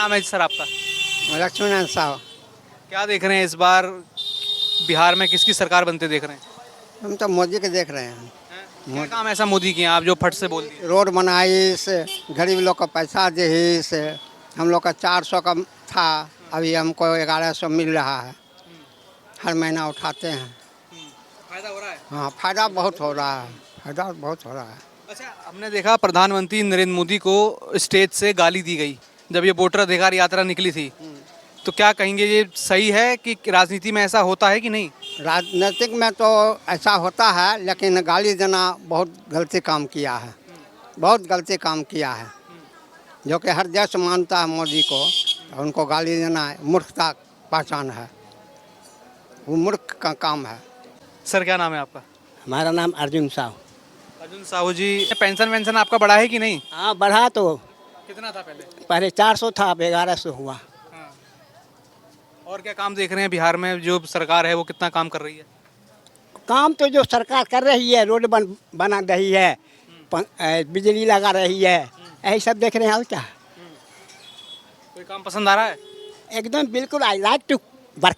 नाम है सर आपका? लक्ष्मीनारायण साहू। क्या देख रहे हैं इस बार बिहार में किसकी सरकार बनते देख रहे हैं? हम तो मोदी के देख रहे हैं। हैं? क्या काम ऐसा मोदी किए हैं आप जो फट से बोल दिए? रोड बनाई से, गरीब लोग को पैसा दे से, हम लोग का 400 का था, अभी हमको 1100 मिल रहा है। हर महीना उठाते हैं। फायदा हो रहा है? हाँ, फायदा बहुत हो रहा है, फायदा बहुत हो रहा है। अच्छा, हमने देखा प्रधानमंत्री नरेंद्र मोदी को स्टेज से गाली दी गई जब ये वोटर अधिकार यात्रा निकली थी। तो क्या कहेंगे, ये सही है कि राजनीति में ऐसा होता है कि नहीं? राजनीतिक में तो ऐसा होता है, लेकिन गाली देना बहुत गलती काम किया है, बहुत गलती काम किया है। जो कि हर देश मानता है मोदी को, तो उनको गाली देना मूर्खता पहचान है, वो मूर्ख का काम है। सर क्या नाम है आपका? हमारा नाम अर्जुन साहू। अर्जुन साहू जी, पेंशन वेंशन आपका बढ़ा है कि नहीं? हाँ, बढ़ा तो कितना था पहले? पहले 400 था, अब 1100 हुआ। हाँ। और क्या काम देख रहे हैं बिहार में, जो सरकार है वो कितना काम कर रही है? काम तो जो सरकार कर रही है, रोड बना रही है, बिजली लगा रही है, यही सब देख रहे हैं। और क्या कोई काम पसंद आ रहा है? एकदम बिल्कुल आई लाइक टू वर्क।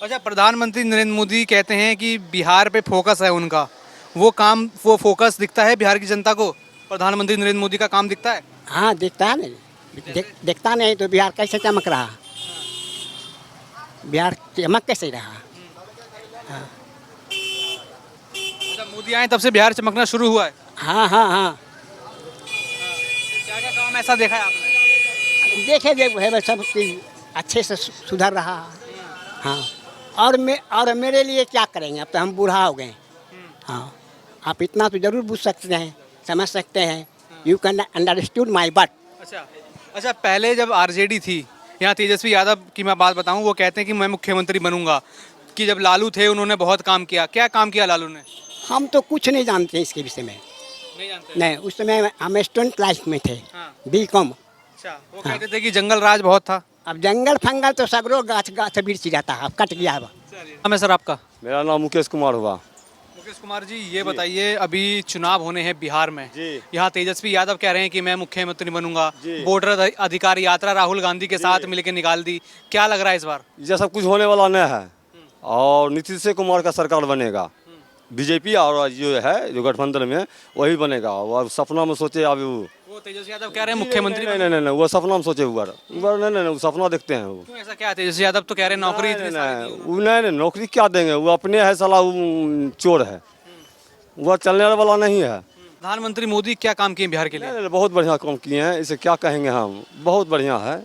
अच्छा, प्रधानमंत्री नरेंद्र मोदी कहते हैं कि बिहार पे फोकस है उनका, वो फोकस दिखता है बिहार की जनता को? प्रधानमंत्री नरेंद्र मोदी का काम दिखता है? हाँ, दिखता है नहीं, दिखता नहीं तो बिहार कैसे चमक रहा? बिहार चमक कैसे रहा? हाँ अच्छा, मोदी आए तब से बिहार चमकना शुरू हुआ है? हाँ हाँ हाँ, क्या क्या काम ऐसा देखा है आपने? देखे है सब चीज अच्छे से सुधर रहा है। हाँ, और मेरे लिए क्या करेंगे? अब तो हम बूढ़ा हो गए। हाँ, आप इतना तो जरूर पूछ सकते हैं, समझ सकते हैं। You can understood my but. अच्छा, पहले जब आरजेडी थी, यहाँ तेजस्वी यादव की मैं बात बताऊँ, वो कहते हैं कि मैं मुख्यमंत्री बनूंगा, कि जब लालू थे उन्होंने बहुत काम किया। क्या काम किया लालू ने? हम तो कुछ नहीं जानते इसके विषय में। नहीं जानते? नहीं, उस समय हम स्टूडेंट क्लास में थे। हाँ। B.Com। अच्छा, वो कहते थे कि जंगल राज बहुत था। अब जंगल फंगल तो सगरो गाछ बिरची जाता है, अब कट गया। अब नाम है सर आपका? मेरा नाम मुकेश कुमार हुआ। मुकेश कुमार जी, ये बताइए, अभी चुनाव होने हैं बिहार में, यहाँ तेजस्वी यादव कह रहे हैं कि मैं मुख्यमंत्री बनूंगा, वोटर अधिकार यात्रा राहुल गांधी के साथ मिलकर निकाल दी। क्या लग रहा है इस बार? ये सब कुछ होने वाला नहीं है, और नीतीश कुमार का सरकार बनेगा। बीजेपी और जो है जो गठबंधन में वही बनेगा। और सपना में सोचे अभी वो तेजस्वी यादव कह रहे हैं मुख्यमंत्री। नहीं नहीं नहीं, वो सपना में सोचे ऊपर नहीं, वो सपना देखते हैं वो। क्यों ऐसा? क्या तेजस्वी यादव तो कह रहे हैं नौकरी नहीं, नौकरी क्या देंगे? वो अपने है, साला चोर है, वो चलने वाला नहीं है। प्रधानमंत्री मोदी क्या काम किए बिहार के लिए? नहीं, बहुत बढ़िया काम किए हैं, इसे क्या कहेंगे हम, बहुत बढ़िया है।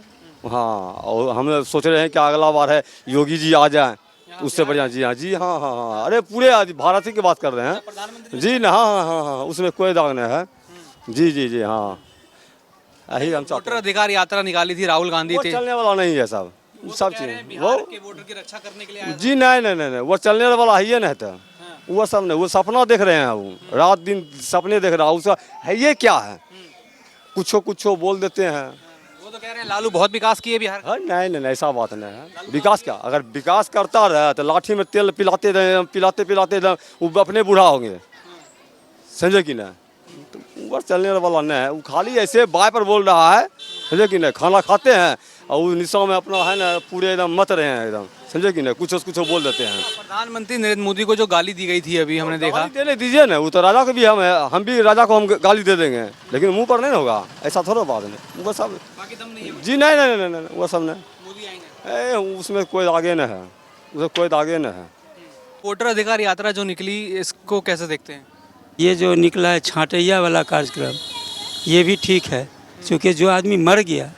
हाँ, और हम सोच रहे हैं कि अगला बार है योगी जी आ जाए, उससे बढ़िया। जी हाँ, जी हाँ हाँ हाँ, अरे पूरे भारत ही की बात कर रहे हैं जी ना। हाँ हाँ हाँ हाँ, उसमें कोई दाग नहीं है। जी जी जी हाँ, यही हम वोटर अधिकार यात्रा निकाली थी राहुल गांधी थे। चलने वाला नहीं है सब चीज वो वोटर की रक्षा करने के लिए। जी नहीं नहीं नहीं, वो चलने वाला ही नहीं था। वो सब नहीं, वो सपना देख रहे हैं, वो रात दिन सपने देख रहा है। उसका है ये क्या है, कुछ बोल देते हैं। वो तो कह रहे हैं लालू बहुत विकास किए बिहार का। नहीं नहीं, ऐसा बात नहीं है। विकास क्या, अगर विकास करता रहे तो लाठी में तेल पिलाते रहे, वो अपने बूढ़ा होंगे, समझे कि नहीं? तो ऊपर चलने वाला नहीं है, वो खाली ऐसे बाय पर बोल रहा है, समझे कि नहीं? खाना खाते हैं और वो निशा में अपना है ना पूरे एकदम मत रहे हैं एकदम, समझे कि नहीं? कुछ बोल देते हैं। प्रधानमंत्री नरेंद्र मोदी को जो गाली दी गई थी अभी हमने देखा। देने दीजिए ना, वो तो राजा को भी हम भी राजा को हम गाली दे देंगे, लेकिन मुंह पर नहीं होगा, ऐसा थोड़ा बात नहीं। वो सब बाकी दम नहीं है। जी नहीं नहीं नहीं नहीं, वो सब नहीं। मोदी आएंगे। उसमें कोई आगे नहीं है, उसमें कोई आगे नहीं है। वोटर अधिकार यात्रा जो निकली, इसको कैसे देखते हैं? ये जो निकला है छांटैया वाला कार्यक्रम, ये भी ठीक है, क्योंकि जो आदमी मर गया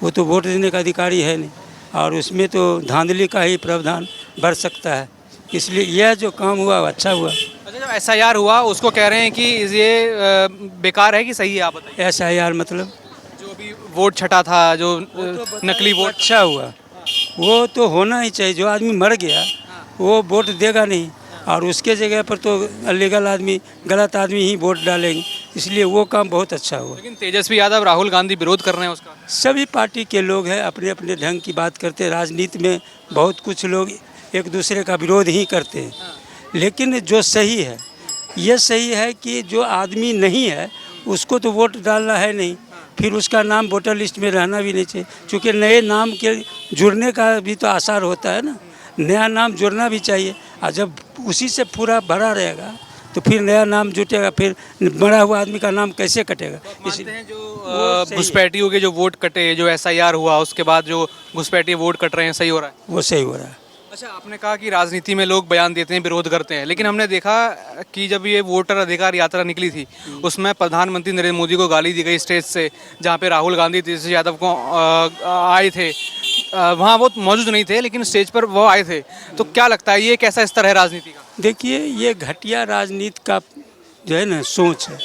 वो तो वोट देने का अधिकारी है नहीं, और उसमें तो धांधली का ही प्रावधान बढ़ सकता है। इसलिए यह जो काम हुआ वो अच्छा हुआ। अच्छा, जो SIR हुआ उसको कह रहे हैं कि ये बेकार है कि सही है? आप बताइए। SIR मतलब जो अभी वोट छटा था, जो नकली वोट। अच्छा हुआ, वो तो होना ही चाहिए। जो आदमी मर गया वो वोट देगा नहीं, और उसके जगह पर तो अलीगल आदमी, गलत आदमी ही वोट डालेंगे, इसलिए वो काम बहुत अच्छा हुआ। लेकिन तेजस्वी यादव, राहुल गांधी विरोध कर रहे हैं उसका। सभी पार्टी के लोग हैं, अपने अपने ढंग की बात करते हैं। राजनीति में बहुत कुछ लोग एक दूसरे का विरोध ही करते हैं, लेकिन जो सही है, ये सही है कि जो आदमी नहीं है उसको तो वोट डालना है नहीं, फिर उसका नाम वोटर लिस्ट में रहना भी नहीं चाहिए, क्योंकि नए नाम के जुड़ने का भी तो आसार होता है ना, नया नाम जुड़ना भी चाहिए। और जब उसी से पूरा भरा रहेगा तो फिर नया नाम जुटेगा, फिर मरा हुआ आदमी का नाम कैसे कटेगा। मानते हैं जो घुसपैठियों के जो वोट कटे, जो SIR हुआ उसके बाद जो घुसपैठिए वोट कट रहे हैं, सही हो रहा है? वो सही हो रहा है। अच्छा, आपने कहा कि राजनीति में लोग बयान देते हैं, विरोध करते हैं, लेकिन हमने देखा कि जब ये वोटर अधिकार यात्रा निकली थी उसमें प्रधानमंत्री नरेंद्र मोदी को गाली दी गई स्टेज से, जहाँ पे राहुल गांधी, तेजस्वी यादव को आए थे, वहाँ वो मौजूद नहीं थे लेकिन स्टेज पर वो आए थे। तो क्या लगता है ये कैसा स्तर है राजनीति का? देखिए, ये घटिया राजनीति का जो है ना सोच है।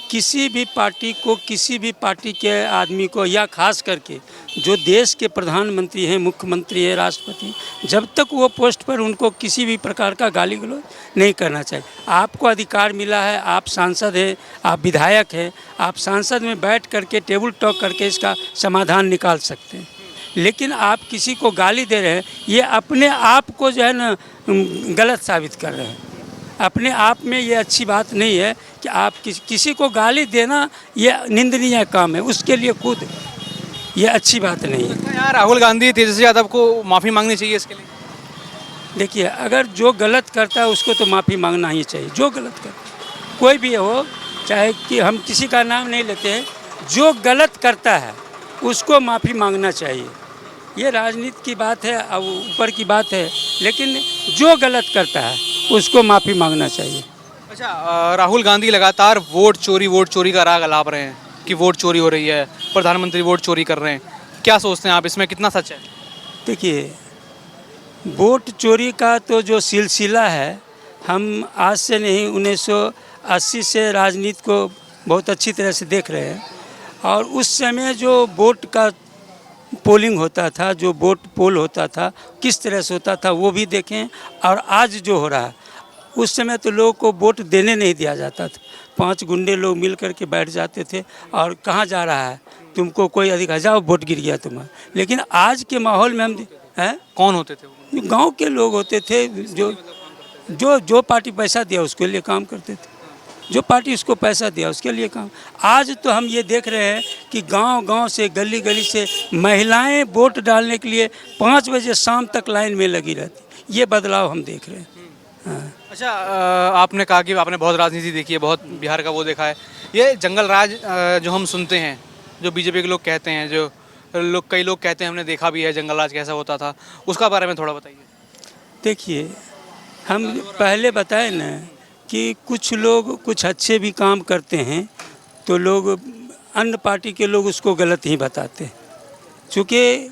किसी भी पार्टी को, किसी भी पार्टी के आदमी को, या खास करके जो देश के प्रधानमंत्री हैं, मुख्यमंत्री है, राष्ट्रपति, जब तक वो पोस्ट पर, उनको किसी भी प्रकार का गाली गलौज नहीं करना चाहिए। आपको अधिकार मिला है, आप सांसद हैं, आप विधायक हैं, आप सांसद में बैठ करके टेबल टॉक करके इसका समाधान निकाल सकते हैं। लेकिन आप किसी को गाली दे रहे हैं, ये अपने आप को जो है ना गलत साबित कर रहे हैं। अपने आप में ये अच्छी बात नहीं है कि आप किसी को गाली देना, ये निंदनीय काम है, उसके लिए खुद ये अच्छी बात नहीं है। यहाँ राहुल गांधी, तेजस्वी यादव को माफ़ी मांगनी चाहिए इसके लिए? देखिए, अगर जो गलत करता है उसको तो माफ़ी मांगना ही चाहिए। जो गलत करता है, कोई भी हो, चाहे कि हम किसी का नाम नहीं लेते हैं, जो गलत करता है उसको माफ़ी मांगना चाहिए। ये राजनीति की बात है, अब ऊपर की बात है, लेकिन जो गलत करता है उसको माफ़ी मांगना चाहिए। अच्छा, राहुल गांधी लगातार वोट चोरी का राग अलाप रहे हैं कि वोट चोरी हो रही है, प्रधानमंत्री वोट चोरी कर रहे हैं। क्या सोचते हैं आप, इसमें कितना सच है? देखिए, वोट चोरी का तो जो सिलसिला है, हम आज से नहीं 1980 से राजनीति को बहुत अच्छी तरह से देख रहे हैं। और उस समय जो वोट का पोलिंग होता था, जो वोट पोल होता था, किस तरह से होता था वो भी देखें। और आज जो हो रहा है, उस समय तो लोगों को वोट देने नहीं दिया जाता था। 5 गुंडे लोग मिल करके बैठ जाते थे और कहाँ जा रहा है, तुमको कोई अधिकार, जाओ वोट गिर गया तुम्हारा। लेकिन आज के माहौल में हम हैं, कौन होते थे वो? गांव के लोग होते थे, जो पार्टी पैसा दिया उसके लिए काम करते थे, जो पार्टी उसको पैसा दिया उसके लिए काम। आज तो हम ये देख रहे हैं कि गांव-गांव से, गली गली से महिलाएं वोट डालने के लिए 5 बजे शाम तक लाइन में लगी रहती। ये बदलाव हम देख रहे हैं। हाँ। अच्छा, आपने कहा कि आपने बहुत राजनीति देखी है, बहुत बिहार का वो देखा है। ये जंगल राज जो हम सुनते हैं, जो बीजेपी के लोग कहते हैं, जो कई लोग कहते हैं, हमने देखा भी है जंगल राज कैसा होता था, उसका बारे में थोड़ा बताइए। देखिए, हम पहले बताए ना कि कुछ लोग कुछ अच्छे भी काम करते हैं तो लोग, अन्य पार्टी के लोग उसको गलत ही बताते हैं, क्योंकि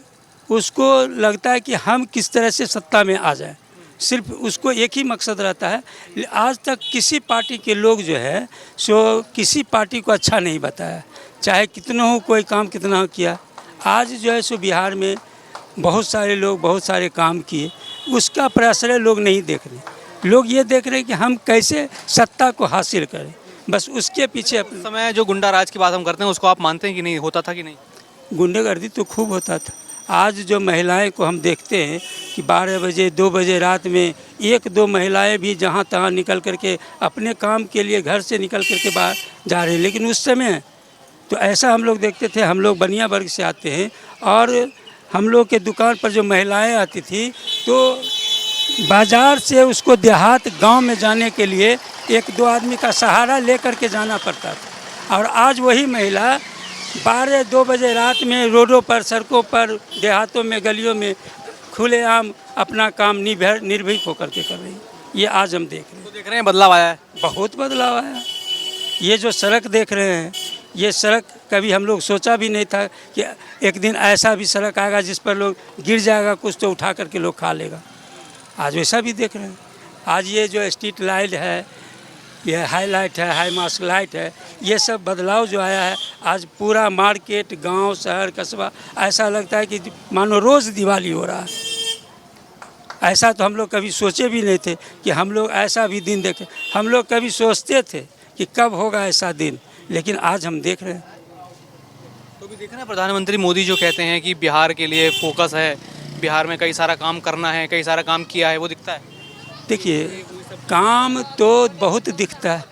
उसको लगता है कि हम किस तरह से सत्ता में आ जाए। सिर्फ उसको एक ही मकसद रहता है। आज तक किसी पार्टी के लोग जो है सो किसी पार्टी को अच्छा नहीं बताया, चाहे कितना हो, कोई काम कितना हो किया। आज जो है सो बिहार में बहुत सारे लोग बहुत सारे काम किए, उसका प्रश्रय लोग नहीं देख रहे। लोग ये देख रहे हैं कि हम कैसे सत्ता को हासिल करें, बस उसके पीछे। उस समय जो गुंडा राज की बात हम करते हैं, उसको आप मानते हैं कि नहीं होता था कि नहीं? गुंडागर्दी तो खूब होता था। आज जो महिलाएं को हम देखते हैं कि 12 बजे 2 बजे रात में 1-2 महिलाएं भी जहां तहां निकल करके अपने काम के लिए घर से निकल करके बाहर जा रहे हैं। लेकिन उस समय तो ऐसा हम लोग देखते थे। हम लोग बनिया वर्ग से आते हैं और हम लोग के दुकान पर जो महिलाएं आती थी तो बाज़ार से उसको देहात गांव में जाने के लिए 1-2 आदमी का सहारा लेकर के जाना पड़ता था। और आज वही महिला 12-2 बजे रात में रोडों पर, सड़कों पर, देहातों में, गलियों में खुलेआम अपना काम निर्भीक होकर के कर रही है। ये आज हम देख रहे हैं। तो देख रहे हैं बदलाव आया है, बहुत बदलाव आया। ये जो सड़क देख रहे हैं, ये सड़क कभी हम लोग सोचा भी नहीं था कि एक दिन ऐसा भी सड़क आएगा जिस पर लोग गिर जाएगा कुछ तो उठा करके लोग खा लेगा। आज वैसा भी देख रहे हैं। आज ये जो स्ट्रीट लाइट है, ये हाई लाइट है, हाई मास्क लाइट है, ये सब बदलाव जो आया है, आज पूरा मार्केट, गांव, शहर, कस्बा ऐसा लगता है कि मानो रोज़ दिवाली हो रहा है। ऐसा तो हम लोग कभी सोचे भी नहीं थे कि हम लोग ऐसा भी दिन देखें। हम लोग कभी सोचते थे कि कब होगा ऐसा दिन, लेकिन आज हम देख रहे हैं। तो भी देख रहे हैं प्रधानमंत्री मोदी जो कहते हैं कि बिहार के लिए फोकस है, बिहार में कई सारा काम करना है, कई सारा काम किया है, वो दिखता है। देखिए, काम तो बहुत दिखता है,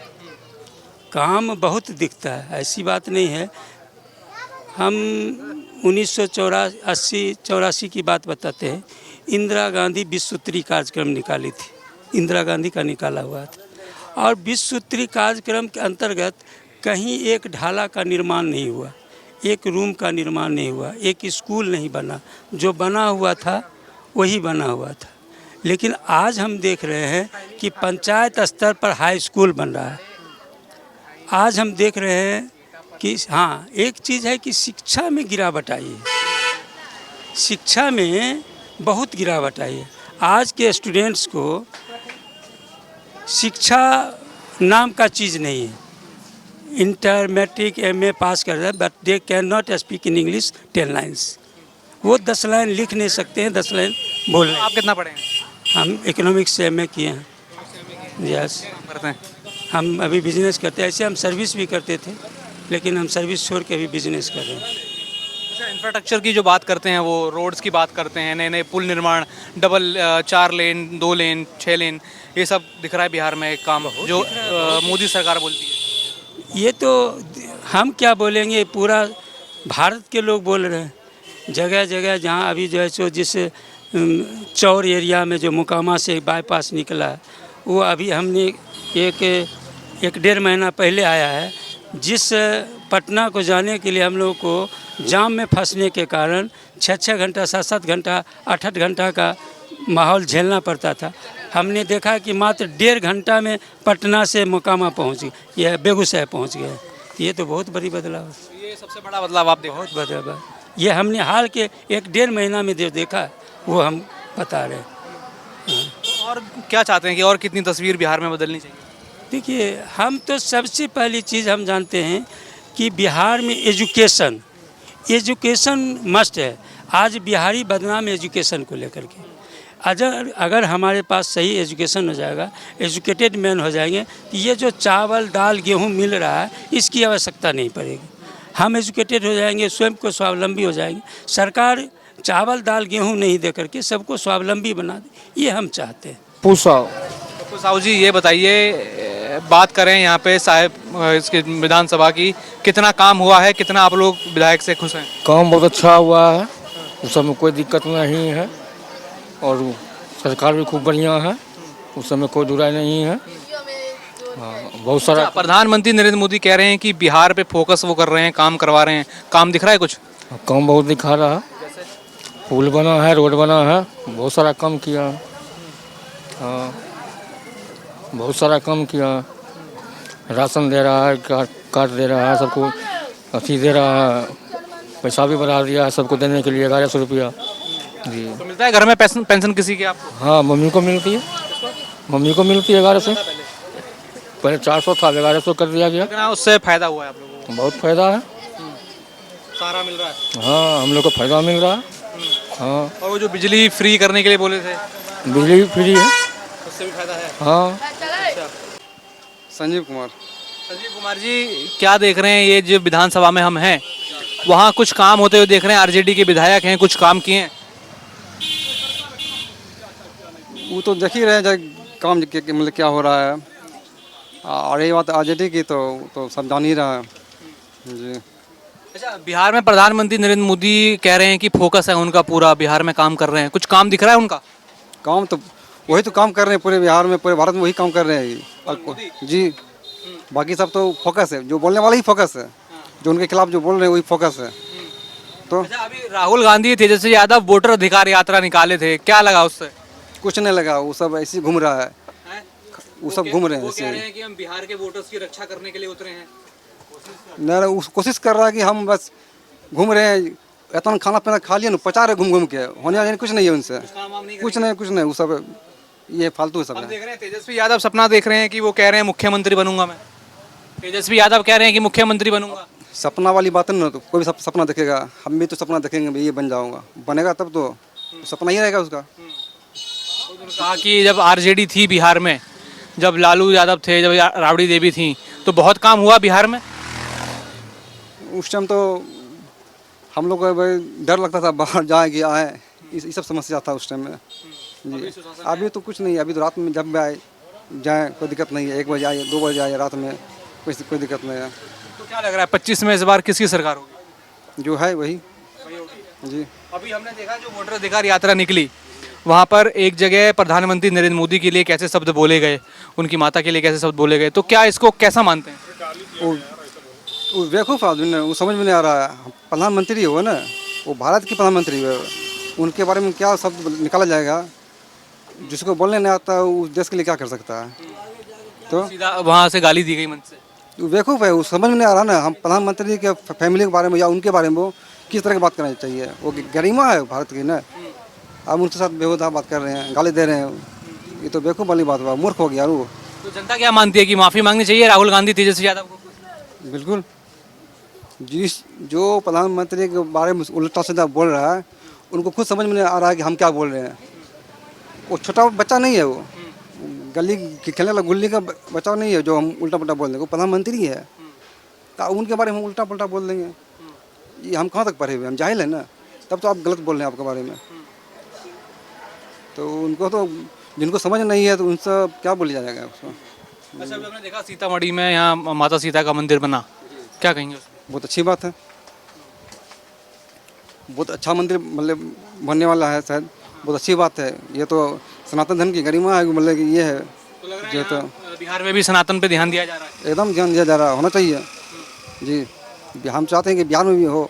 काम बहुत दिखता है, ऐसी बात नहीं है। हम 1984 की बात बताते हैं। इंदिरा गांधी विश्व सूत्री कार्यक्रम निकाली थी, इंदिरा गांधी का निकाला हुआ था। और विश्व सूत्री कार्यक्रम के अंतर्गत कहीं एक ढाला का निर्माण नहीं हुआ, एक रूम का निर्माण नहीं हुआ, एक स्कूल नहीं बना। जो बना हुआ था वही बना हुआ था। लेकिन आज हम देख रहे हैं कि पंचायत स्तर पर हाई स्कूल बन रहा है। आज हम देख रहे हैं कि हाँ, एक चीज़ है कि शिक्षा में गिरावट आई है, शिक्षा में बहुत गिरावट आई है। आज के स्टूडेंट्स को शिक्षा नाम का चीज़ नहीं है। इंटर मैट्रिक MA पास कर रहे हैं, but they can not speak in English 10 lines. वो 10 लाइन लिख नहीं सकते हैं, 10 लाइन बोल रहे हैं। आप कितना पढ़े हैं? हम इकोनॉमिक्स से MA किए हैं। यस, करते हैं। हम अभी बिजनेस करते हैं। ऐसे हम सर्विस भी करते थे, लेकिन हम सर्विस छोड़ के अभी बिजनेस कर रहे हैं। अच्छा, इंफ्रास्ट्रक्चर की जो बात करते हैं, वो रोड्स की बात करते हैं, नए नए पुल निर्माण, डबल 4 लेन, 2 लेन, 6 लेन, ये सब दिख रहा है बिहार में एक काम जो मोदी सरकार बोलती है। ये तो हम क्या बोलेंगे, पूरा भारत के लोग बोल रहे हैं। जगह जगह जहाँ अभी जो है सो जिस चौर एरिया में जो मोकामा से बाईपास निकला है, वो अभी हमने एक 1.5 महीना पहले आया है। जिस पटना को जाने के लिए हम लोगों को जाम में फंसने के कारण 6 घंटा, 7 घंटा, 8 घंटा का माहौल झेलना पड़ता था। हमने देखा कि मात्र 1.5 घंटा में पटना से मोकामा पहुंच गए, यह बेगूसराय पहुंच गए। ये तो बहुत बड़ी बदलाव है, ये सबसे बड़ा बदलाव आप देखो। बहुत बदलाव। ये हमने हाल के 1.5 महीना में जो देखा है, वो हम बता रहे हैं। और क्या चाहते हैं कि और कितनी तस्वीर बिहार में बदलनी चाहिए? देखिए, हम तो सबसे पहली चीज़ हम जानते हैं कि बिहार में एजुकेशन मस्ट है। आज बिहारी बदनाम एजुकेशन को लेकर के। अगर हमारे पास सही एजुकेशन हो जाएगा, एजुकेटेड मैन हो जाएंगे, तो ये जो चावल दाल गेहूं मिल रहा है, इसकी आवश्यकता नहीं पड़ेगी। हम एजुकेटेड हो जाएंगे, स्वयं को स्वावलंबी हो जाएंगे। सरकार चावल दाल गेहूं नहीं दे करके सबको स्वावलंबी बना दे, ये हम चाहते हैं। तो साहू जी, ये बताइए, बात करें यहाँ पे साहब इसके विधानसभा की, कितना काम हुआ है, कितना आप लोग विधायक से खुश हैं? काम बहुत अच्छा हुआ है, उस सब में कोई दिक्कत नहीं है। और सरकार भी खूब बढ़िया है, उस समय कोई दुराई नहीं है। हाँ, बहुत सारा। अच्छा, प्रधानमंत्री नरेंद्र मोदी कह रहे हैं कि बिहार पे फोकस वो कर रहे हैं, काम करवा रहे हैं। काम दिख रहा है कुछ? काम बहुत दिखा रहा है, पुल बना है, रोड बना है, बहुत सारा काम किया है। हाँ, बहुत सारा काम किया है। राशन दे रहा है, कार्ड दे रहा है, सबको अथी दे रहा है, पैसा भी बढ़ा दिया है सबको देने के लिए 1100 रुपया जी। तो मिलता है घर में पेंशन किसी के आपको? हाँ, मम्मी को मिलती है, 1100। पहले 400 था, 1100 कर दिया गया। कितना उससे फायदा हुआ है आप लोगों को? बहुत फायदा है। सारा मिल रहा है। हाँ, हम लोग को फायदा मिल रहा है। हाँ, और वो जो बिजली फ्री करने के लिए बोले थे, बिजली भी फ्री है। उससे भी फायदा है। हाँ। संजीव कुमार। संजीव कुमार जी, क्या देख रहे हैं, ये जो विधानसभा में हम हैं, वहाँ कुछ काम होते हुए देख रहे हैं? आरजेडी के विधायक हैं, कुछ काम किए हैं? वो तो देख ही रहे हैं काम मतलब क्या हो रहा है। और ये बात आरजेडी की तो सब जान ही रहा है जी। अच्छा, बिहार में प्रधानमंत्री नरेंद्र मोदी कह रहे हैं कि फोकस है उनका पूरा, बिहार में काम कर रहे हैं। कुछ काम दिख रहा है उनका? काम तो वही तो काम कर रहे हैं पूरे बिहार में, पूरे भारत में वही काम कर रहे हैं जी। बाकी सब तो फोकस है, जो बोलने वाला ही फोकस है, जो उनके खिलाफ जो बोल रहे हैं वही फोकस है। तो अच्छा, अभी राहुल गांधी, तेजस्वी यादव वोटर अधिकार यात्रा निकाले थे, क्या लगा उससे? कुछ नहीं लगा, वो सब ऐसे ही घूम रहा है, वो सब घूम रहे हैं वो कह ऐसे रहे हैं कि हम बिहार के वोटर्स की रक्षा करने के लिए उतरे हैं। नहीं, वो कोशिश कर रहा है कि हम बस घूम रहे हैं, इतना खाना पीना खा लिया ना, पचा रहे घूम के, होने वाला कुछ नहीं है उनसे, कुछ नहीं, वो सब ये फालतू है सब। हम देख रहे हैं तेजस्वी यादव सपना देख रहे हैं कि वो कह रहे हैं मुख्यमंत्री बनूंगा मैं। तेजस्वी यादव कह रहे हैं कि मुख्यमंत्री बनूंगा। सपना वाली बात है ना, तो कोई भी सपना देखेगा, हम भी तो सपना देखेंगे भाई ये बन जाऊंगा, बनेगा तब तो सपना ही रहेगा उसका। कहा कि जब आरजेडी थी बिहार में, जब लालू यादव थे, जब राबड़ी देवी थी, तो बहुत काम हुआ बिहार में। उस टाइम तो हम लोग को भाई डर लगता था बाहर जाए कि आए, ये सब समस्या था उस टाइम में जी। अभी तो कुछ नहीं, अभी तो रात में जब भी आए जाए कोई दिक्कत नहीं है, 1 बजे आए, 2 बजे आए, रात में कोई दिक्कत नहीं है। तो क्या लग रहा है 25 में इस बार किसकी सरकार होगी? जो है वही जी। अभी हमने देखा जो वोटर अधिकार यात्रा निकली, वहाँ पर एक जगह प्रधानमंत्री नरेंद्र मोदी के लिए कैसे शब्द बोले गए, उनकी माता के लिए कैसे शब्द बोले गए, तो क्या इसको कैसा मानते हैं? वो बेवकूफ़ आदमी है, वो समझ में नहीं आ रहा है। प्रधानमंत्री हो ना, वो भारत के प्रधानमंत्री है, उनके बारे में क्या शब्द निकाला जाएगा? जिसको बोलने नहीं आता उस देश के लिए क्या कर सकता है? तो सीधा वहाँ से गाली दी गई मंच से। वो बेवकूफ़ है, वो समझ में नहीं आ रहा ना। हम प्रधानमंत्री के फैमिली के बारे में या उनके बारे में किस तरह की बात करनी चाहिए? वो गरिमा है भारत की ना, आप उनके साथ बेहुदा बात कर रहे हैं, गाली दे रहे हैं, ये तो बेवकूफ़ वाली बात हुआ, मूर्ख हो गया वो। तो जनता क्या मानती है कि माफ़ी मांगनी चाहिए राहुल गांधी तेजस्वी यादव को? बिल्कुल, जो प्रधानमंत्री के बारे में उल्टा सीधा बोल रहा है, उनको खुद समझ में नहीं आ रहा है कि हम क्या बोल रहे हैं। वो छोटा बच्चा नहीं है, वो गली खेलने वाला गुल्ली का बच्चा नहीं है जो हम उल्टा पुल्टा बोल देंगे। वो प्रधानमंत्री है, तो उनके बारे में हम उल्टा पुल्टा बोल देंगे, ये हम कहाँ तक पढ़े हुए? हम जाहिल है ना, तब तो आप गलत बोल रहे हैं आपके बारे में। तो उनको तो जिनको समझ नहीं है तो उनसे क्या बोला जाएगा उसको। अच्छा, अभी हमने देखा सीतामढ़ी में यहाँ माता सीता का मंदिर बना, क्या कहेंगे उसमें? बहुत अच्छी बात है, बहुत अच्छा मंदिर मतलब बनने वाला है शायद, बहुत अच्छी बात है। ये तो सनातन धर्म की गरिमा है, मतलब कि ये है तो लग रहा है जो तो यहाँ बिहार में भी सनातन पे ध्यान दिया जा रहा है। एकदम ध्यान दिया जा रहा होना चाहिए जी। हम चाहते हैं कि बिहार में भी हो,